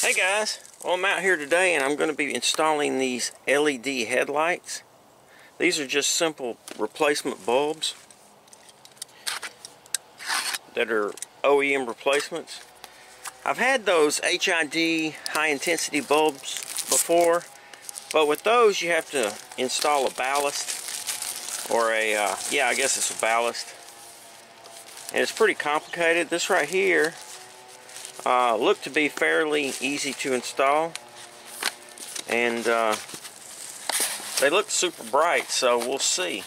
Hey guys, well I'm out here today and I'm going to be installing these LED headlights. These are just simple replacement bulbs that are OEM replacements. I've had those HID high intensity bulbs before, but with those you have to install a ballast or a, I guess it's a ballast. And it's pretty complicated. This right here looked to be fairly easy to install, and they look super bright, so we'll see.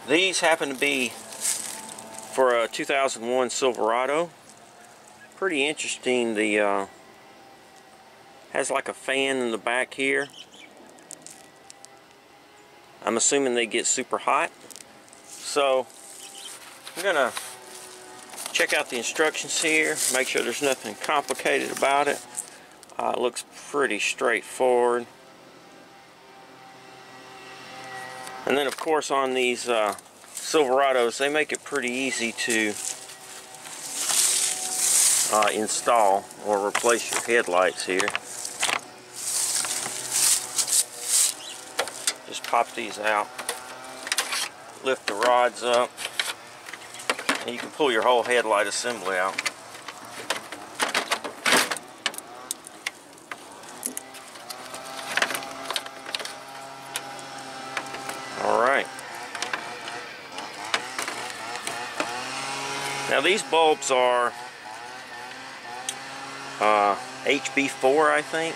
These happen to be for a 2001 Silverado. Pretty interesting. The has like a fan in the back here. I'm assuming they get super hot. So I'm gonna check out the instructions here, make sure there's nothing complicated about it. It looks pretty straightforward. And then of course on these Silverados, they make it pretty easy to install or replace your headlights here. Just pop these out, lift the rods up, and you can pull your whole headlight assembly out. Alright. Now these bulbs are HB4, I think.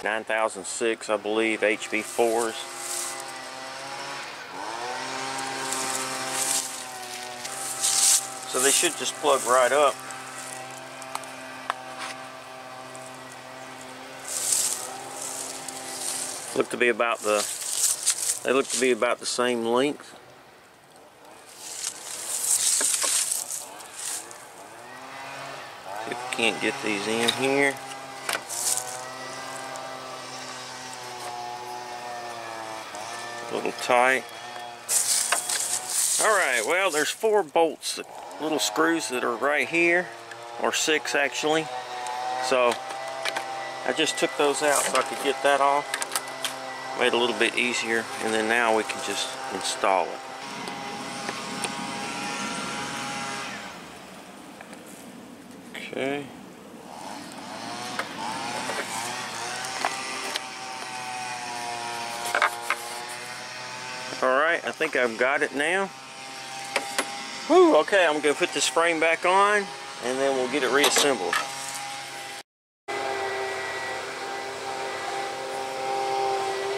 9006, I believe, HB4s. So they should just plug right up. They look to be about the same length. See if we can't get these in here. A little tight. Alright, well there's 4 bolts, little screws that are right here, or 6 actually. So I just took those out so I could get that off. Made it a little bit easier, and then now we can just install it. Okay. Alright, I think I've got it now. Whew, okay, I'm going to put this frame back on, and then we'll get it reassembled.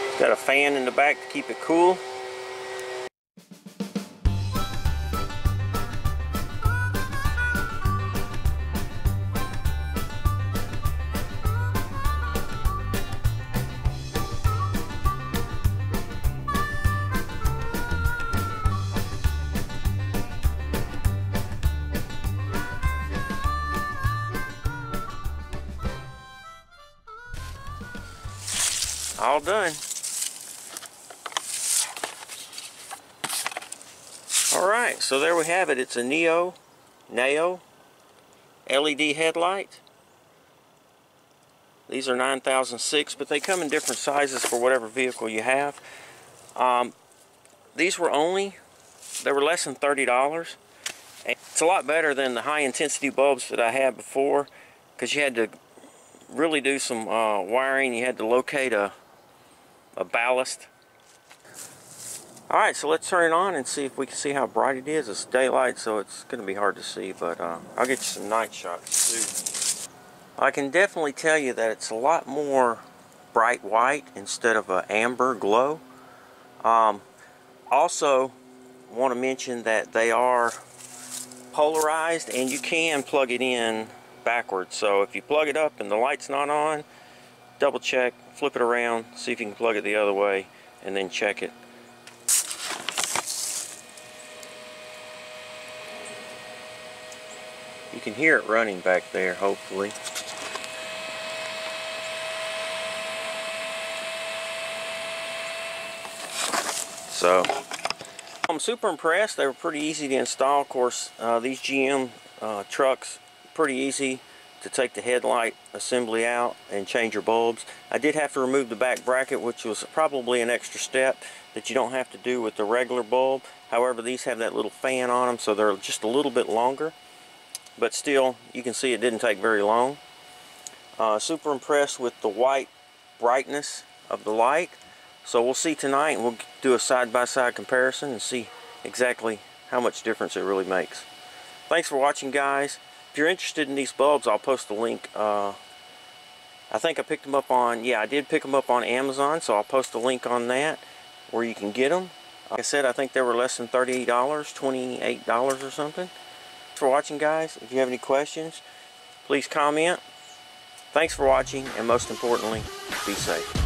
It's got a fan in the back to keep it cool. All done. Alright, so there we have it. It's a NAO LED headlight. These are 9006, but they come in different sizes for whatever vehicle you have. These were less than $30. It's a lot better than the high intensity bulbs that I had before, because you had to really do some wiring. You had to locate a ballast. Alright, so let's turn it on and see if we can see how bright it is. It's daylight, so it's going to be hard to see, but I'll get you some night shots too. I can definitely tell you that it's a lot more bright white instead of an amber glow. Also, want to mention that they are polarized, and you can plug it in backwards. So if you plug it up and the light's not on, double check, flip it around, see if you can plug it the other way, and then check it. You can hear it running back there, hopefully. So I'm super impressed. They were pretty easy to install. Of course, these GM trucks, pretty easy to take the headlight assembly out and change your bulbs. I did have to remove the back bracket, which was probably an extra step that you don't have to do with the regular bulb. However, these have that little fan on them, so they're just a little bit longer. But still, you can see it didn't take very long. Super impressed with the white brightness of the light. So we'll see tonight, and we'll do a side-by-side comparison and see exactly how much difference it really makes. Thanks for watching, guys. If you're interested in these bulbs, I'll post a link. I think I picked them up on, yeah, I did pick them up on Amazon, so I'll post a link on that where you can get them. Like I said, I think they were less than $38, $28 or something. Thanks for watching, guys. If you have any questions, please comment. Thanks for watching, and most importantly, be safe.